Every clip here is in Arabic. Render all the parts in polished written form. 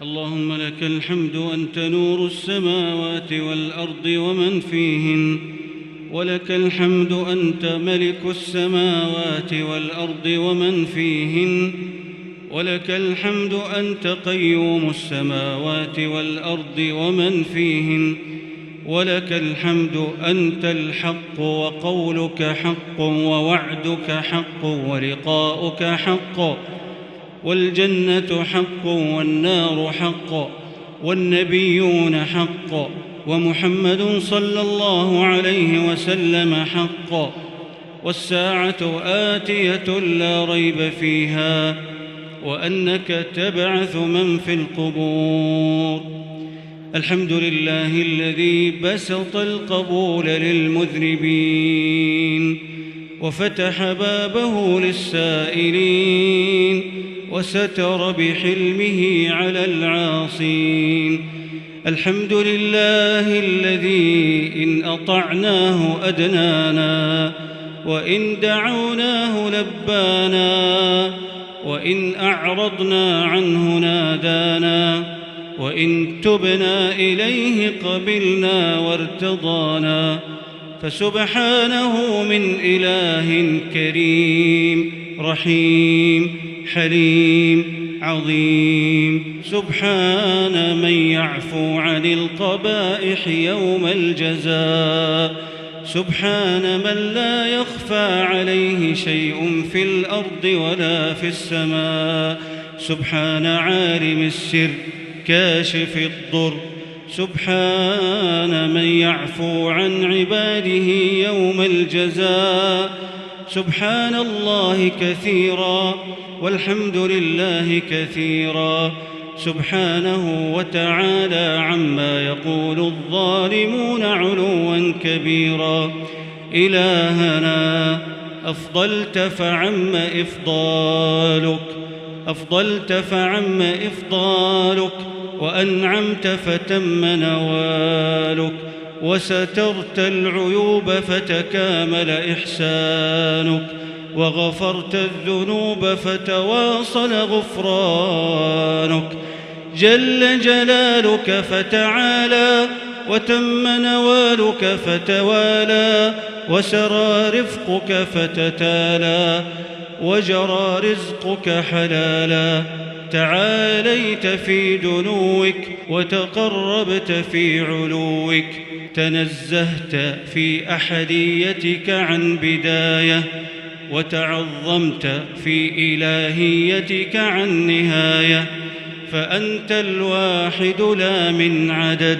اللهم لك الحمد أنت نور السماوات والأرض ومن فيهن، ولك الحمد أنت ملك السماوات والأرض ومن فيهن، ولك الحمد أنت قيوم السماوات والأرض ومن فيهن، ولك الحمد أنت الحق وقولك حق ووعدك حق ولقاؤك حق، والجنة حق والنار حق والنبيون حق ومحمد صلى الله عليه وسلم حق، والساعة آتية لا ريب فيها، وأنك تبعث من في القبور. الحمد لله الذي بسط القبول للمذنبين وفتح بابه للسائلين وستر بحلمه على العاصين. الحمد لله الذي إن أطعناه أدنانا، وإن دعوناه لبانا، وإن أعرضنا عنه نادانا، وإن تبنا إليه قبلنا وارتضانا. فسبحانه من إله كريم رحيم حليم عظيم، سبحان من يعفو عن القبائح يوم الجزاء، سبحان من لا يخفى عليه شيء في الأرض ولا في السماء، سبحان عالم السر كاشف الضر، سبحان من يعفو عن عباده يوم الجزاء. سبحان الله كثيرا والحمد لله كثيرا، سبحانه وتعالى عما يقول الظالمون علوا كبيرا. إلهنا أفضلت فعم إفضالك، أفضلت فعم إفضالك، وأنعمت فتم نوالك، وسترت العيوب فتكامل إحسانك، وغفرت الذنوب فتواصل غفرانك. جل جلالك فتعالى، وتم نوالك فتوالى، وسرى رفقك فتتالى، وجرى رزقك حلالا. تعاليت في دنوك وتقربت في علوك، تنزهت في أحديتك عن بداية، وتعظمت في إلهيتك عن نهاية. فأنت الواحد لا من عدد،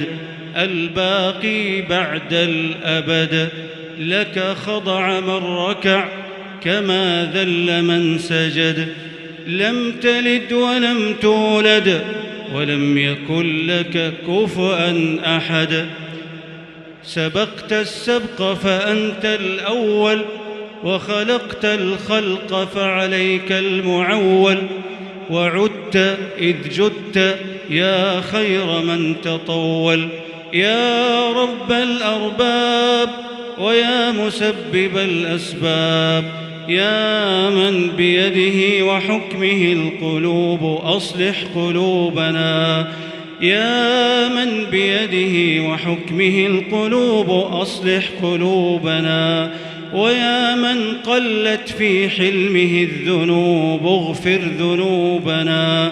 الباقي بعد الأبد. لك خضع من ركع كما ذل من سجد، لم تلد ولم تولد ولم يكن لك كفؤا أحد. سبقت السبق فأنت الأول، وخلقت الخلق فعليك المعول، وعدت إذ جدت يا خير من تطول. يا رب الأرباب ويا مسبب الأسباب، يا من بيده وحكمه القلوب أصلح قلوبنا، يا من بيده وحكمه القلوب أصلح قلوبنا، ويا من قلت في حلمه الذنوب اغفر ذنوبنا،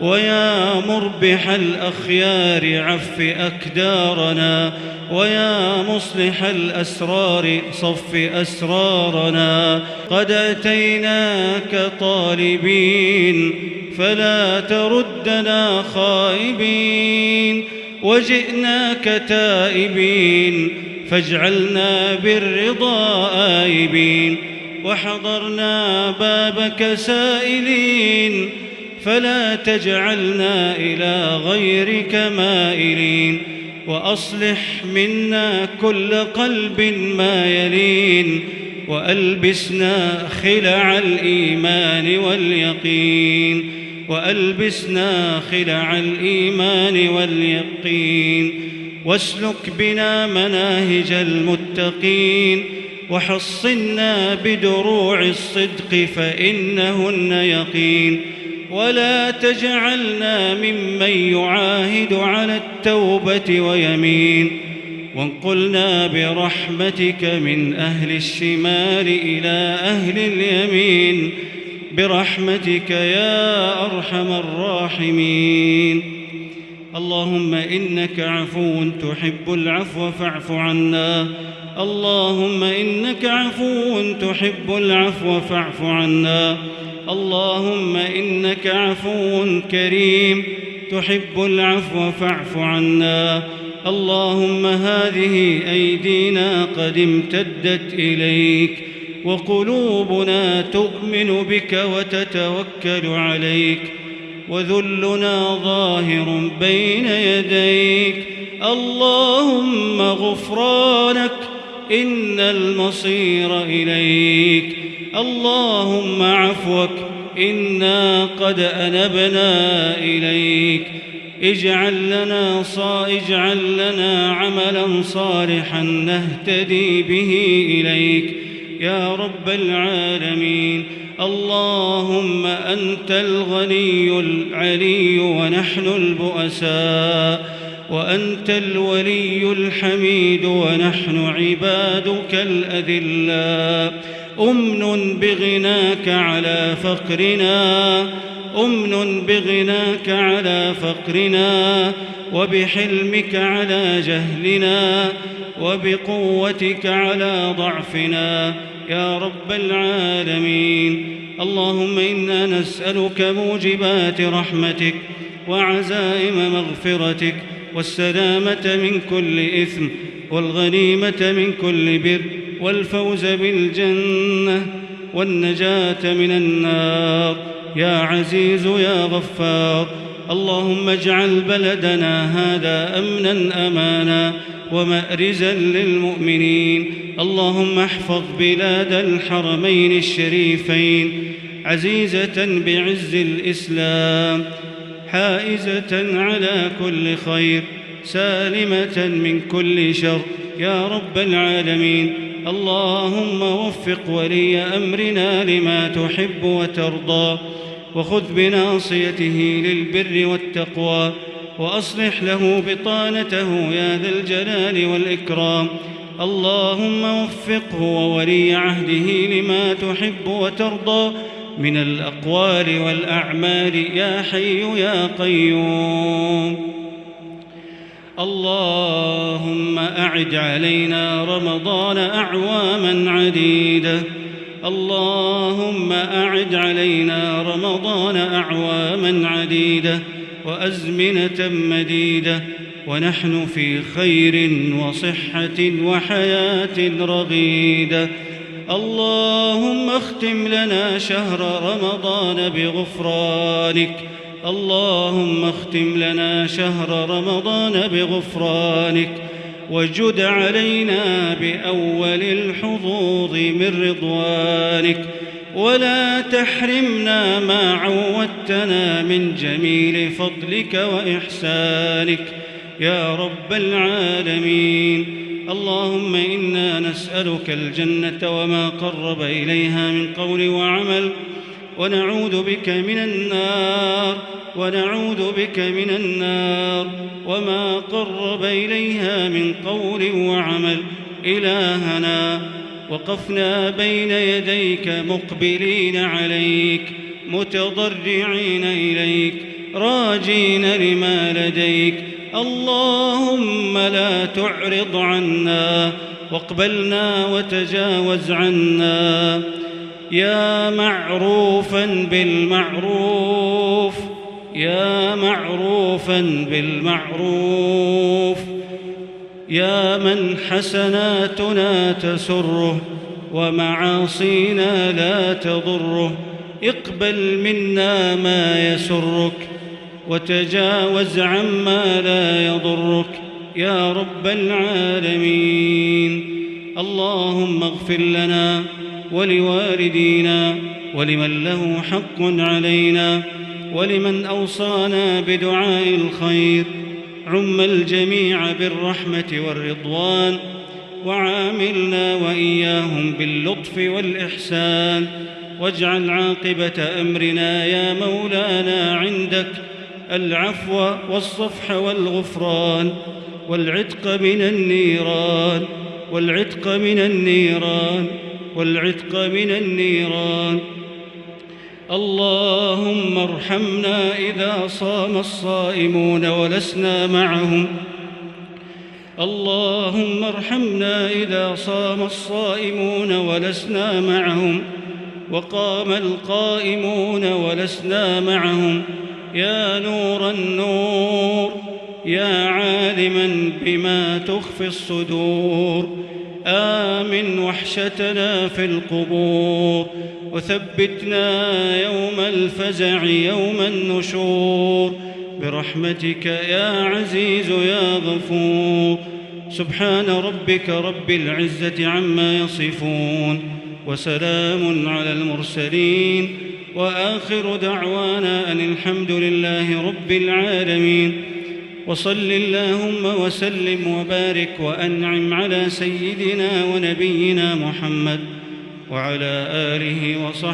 ويا مربح الأخيار عف أكدارنا، ويا مصلح الأسرار صف أسرارنا. قد أتيناك طالبين فلا تردنا خائبين، وجئناك تائبين فاجعلنا بالرضا آيبين، وحضرنا بابك سائلين فلا تجعلنا إلى غيرك مائلين. وأصلح منا كل قلب ما يلين، وألبسنا خلع الإيمان واليقين، وألبسنا خلع الإيمان واليقين. واسلك بنا مناهج المتقين، وحصنا بدروع الصدق فإنهن يقين. ولا تجعلنا ممن يعاهد على التوبة ويمين، وانقلنا برحمتك من أهل الشمال إلى أهل اليمين برحمتك يا أرحم الراحمين. اللهم إنك عفو تحب العفو فاعف عنا. اللهم إنك عفو تحب العفو فاعف عنا. اللهم إنك عفو كريم تحب العفو فاعف عنا. اللهم هذه أيدينا قد امتدت إليك، وقلوبنا تؤمن بك وتتوكل عليك، وذلنا ظاهر بين يديك. اللهم غفرانك إن المصير إليك. اللهم عفوك إنا قد أنبنا إليك. اجعل لنا عملا صالحا نهتدي به إليك يا رب العالمين. اللهم أنت الغني العلي ونحن البؤساء، وأنت الولي الحميد ونحن عبادك الأذلاء. أمن بغناك على فقرنا، أمن بغناك على فقرنا، وبحلمك على جهلنا، وبقوتك على ضعفنا يا رب العالمين. اللهم إنا نسألك موجبات رحمتك وعزائم مغفرتك والسلامة من كل إثم والغنيمة من كل بر والفوز بالجنة والنجاة من النار يا عزيز يا غفار. اللهم اجعل بلدنا هذا أمنا أمانا ومأرزا للمؤمنين. اللهم احفظ بلاد الحرمين الشريفين عزيزة بعز الإسلام، حائزة على كل خير، سالمة من كل شر يا رب العالمين. اللهم وفق ولي أمرنا لما تحب وترضى، وخذ بناصيته للبر والتقوى، وأصلح له بطانته يا ذا الجلال والإكرام. اللهم وفقه وولي عهده لما تحب وترضى من الأقوال والأعمال يا حي يا قيوم. اللهم أعد علينا رمضان أعواما عديدة. اللهم أعد علينا رمضان أعواما عديدة وأزمنة مديدة، ونحن في خير وصحة وحياة رغيدة. اللهم اختم لنا شهر رمضان بغفرانك. اللهم اختم لنا شهر رمضان بغفرانك، وجد علينا بأول الحظوظ من رضوانك، ولا تحرمنا ما عودتنا من جميل فضلك وإحسانك يا رب العالمين. اللهم إنا نسألك الجنة وما قرب إليها من قول وعمل، ونعوذ بك من النار وما قرب إليها من قول وعمل. إلهنا وقفنا بين يديك مقبلين عليك، متضرعين إليك، راجين لما لديك. اللهم لا تعرض عنا، واقبلنا وتجاوز عنا يا معروفا بالمعروف، يا معروفا بالمعروف، يا من حسناتنا تسره ومعاصينا لا تضره. اقبل منا ما يسرك، وتجاوز عما لا يضرك يا رب العالمين. اللهم اغفر لنا ولوالدينا ولمن له حق علينا، ولمن أوصانا بدعاء الخير. عم الجميع بالرحمة والرضوان، وعاملنا وإياهم باللطف والإحسان واجعل عاقبة أمرنا يا مولانا عندك العفو والصفح والغفران والعتق من النيران والعتق من النيران والعتق من النيران. اللهم ارحمنا إذا صام الصائمون ولسنا معهم. اللهم ارحمنا إذا صام الصائمون ولسنا معهم وقام القائمون ولسنا معهم. يا نور النور يا عالما بما تخفي الصدور آمن وحشتنا في القبور وثبتنا يوم الفزع يوم النشور برحمتك يا عزيز يا غفور. سبحان ربك رب العزة عما يصفون وسلام على المرسلين وآخر دعوانا أن الحمد لله رب العالمين. وصل اللهم وسلم وبارك وأنعم على سيدنا ونبينا محمد وعلى آله وصحبه